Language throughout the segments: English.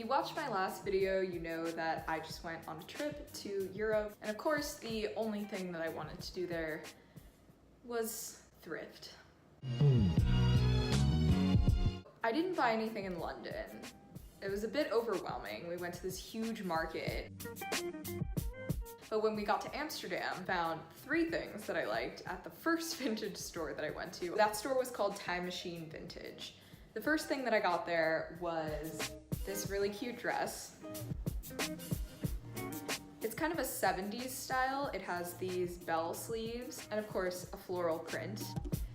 you watched my last video, you know that I just went on a trip to Europe. And of course, the only thing that I wanted to do there was thrift. I didn't buy anything in London. It was a bit overwhelming. We went to this huge market. But when we got to Amsterdam, found 3 things that I liked at the first vintage store that I went to. That store was called Time Machine Vintage. The first thing that I got there was this really cute dress. It's kind of a 70s style. It has these bell sleeves and of course a floral print.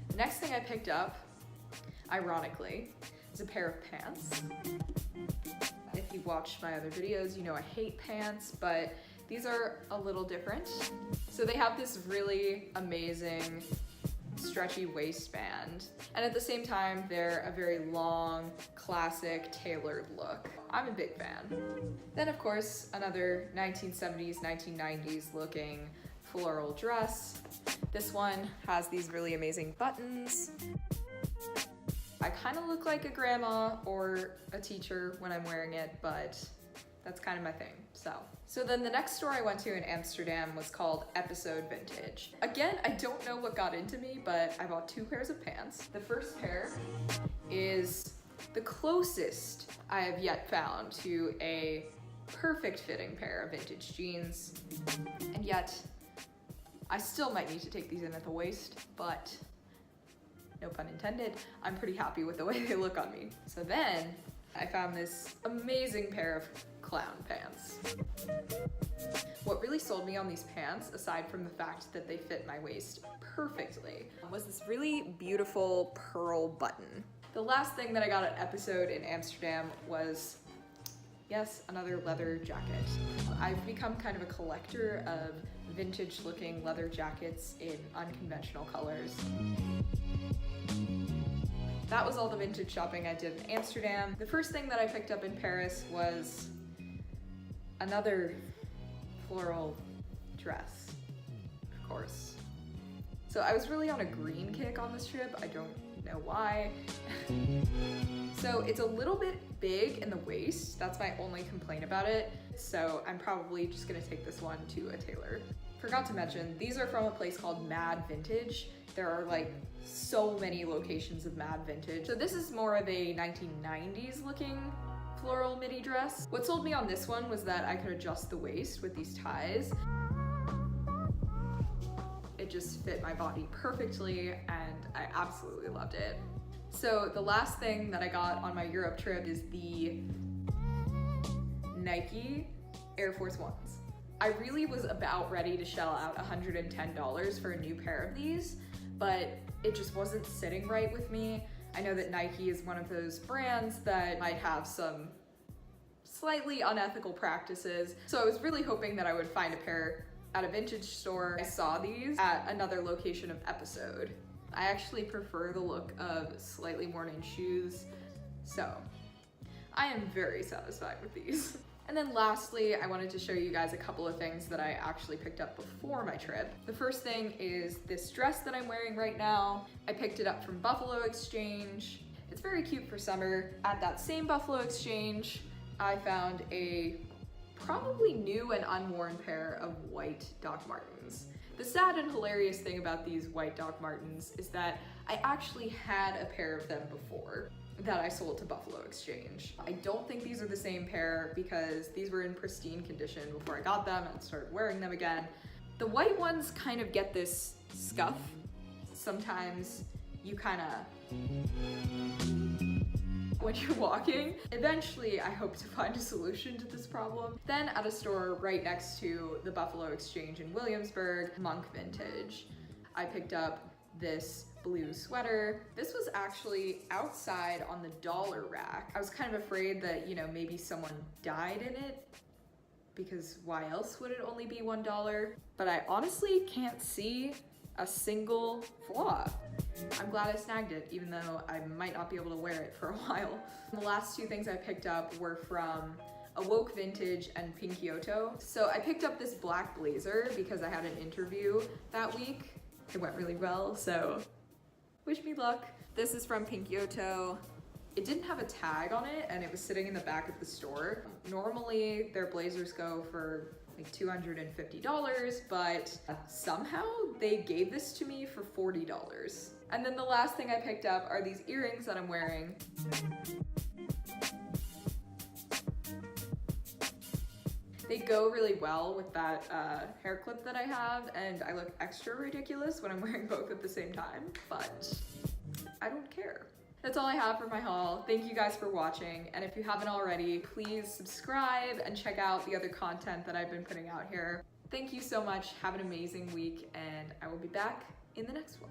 The next thing I picked up, ironically, is a pair of pants. If you watched my other videos, you know I hate pants, but these are a little different. So they have this really amazing stretchy waistband, and at the same time, they're a very long, classic, tailored look. I'm a big fan. Then of course, another 1970s, 1990s looking floral dress. This one has these really amazing buttons. I kind of look like a grandma or a teacher when I'm wearing it, but that's kind of my thing, So then the next store I went to in Amsterdam was called Episode Vintage. Again, I don't know what got into me, but I bought 2 pairs of pants. The first pair is the closest I have yet found to a perfect fitting pair of vintage jeans. And yet, I still might need to take these in at the waist, but no pun intended, I'm pretty happy with the way they look on me. So then, I found this amazing pair of clown pants. What really sold me on these pants, aside from the fact that they fit my waist perfectly, was this really beautiful pearl button. The last thing that I got at Episode in Amsterdam was, yes, another leather jacket. I've become kind of a collector of vintage looking leather jackets in unconventional colors. That was all the vintage shopping I did in Amsterdam. The first thing that I picked up in Paris was another floral dress, of course. So I was really on a green kick on this trip. I don't know why. So it's a little bit big in the waist. That's my only complaint about it. So I'm probably just gonna take this one to a tailor. Forgot to mention, these are from a place called Mad Vintage. There are like so many locations of Mad Vintage. So this is more of a 1990s looking floral midi dress. What sold me on this one was that I could adjust the waist with these ties. It just fit my body perfectly and I absolutely loved it. So the last thing that I got on my Europe trip is the Nike Air Force Ones. I really was about ready to shell out $110 for a new pair of these, but it just wasn't sitting right with me. I know that Nike is one of those brands that might have some slightly unethical practices, so I was really hoping that I would find a pair at a vintage store. I saw these at another location of Episode. I actually prefer the look of slightly worn-in shoes, so I am very satisfied with these. And then lastly, I wanted to show you guys a couple of things that I actually picked up before my trip. The first thing is this dress that I'm wearing right now. I picked it up from Buffalo Exchange. It's very cute for summer. At that same Buffalo Exchange, I found a probably new and unworn pair of white Doc Martens. The sad and hilarious thing about these white Doc Martens is that I actually had a pair of them before that I sold to Buffalo Exchange. I don't think these are the same pair because these were in pristine condition before I got them and started wearing them again. The white ones kind of get this scuff. Sometimes you kind of, when you're walking. Eventually, I hope to find a solution to this problem. Then at a store right next to the Buffalo Exchange in Williamsburg, Monk Vintage, I picked up this blue sweater. This was actually outside on the dollar rack. I was kind of afraid that, you know, maybe someone died in it because why else would it only be $1? But I honestly can't see a single flaw. I'm glad I snagged it, even though I might not be able to wear it for a while. The last 2 things I picked up were from AWOKE Vintage and PINKYOTO. So I picked up this black blazer because I had an interview that week. It went really well, so wish me luck. This is from PINKYOTO. It didn't have a tag on it and it was sitting in the back of the store. Normally their blazers go for like $250, but somehow they gave this to me for $40. And then the last thing I picked up are these earrings that I'm wearing. They go really well with that hair clip that I have, and I look extra ridiculous when I'm wearing both at the same time, but I don't care. That's all I have for my haul. Thank you guys for watching, and if you haven't already, please subscribe and check out the other content that I've been putting out here. Thank you so much, have an amazing week, and I will be back in the next one.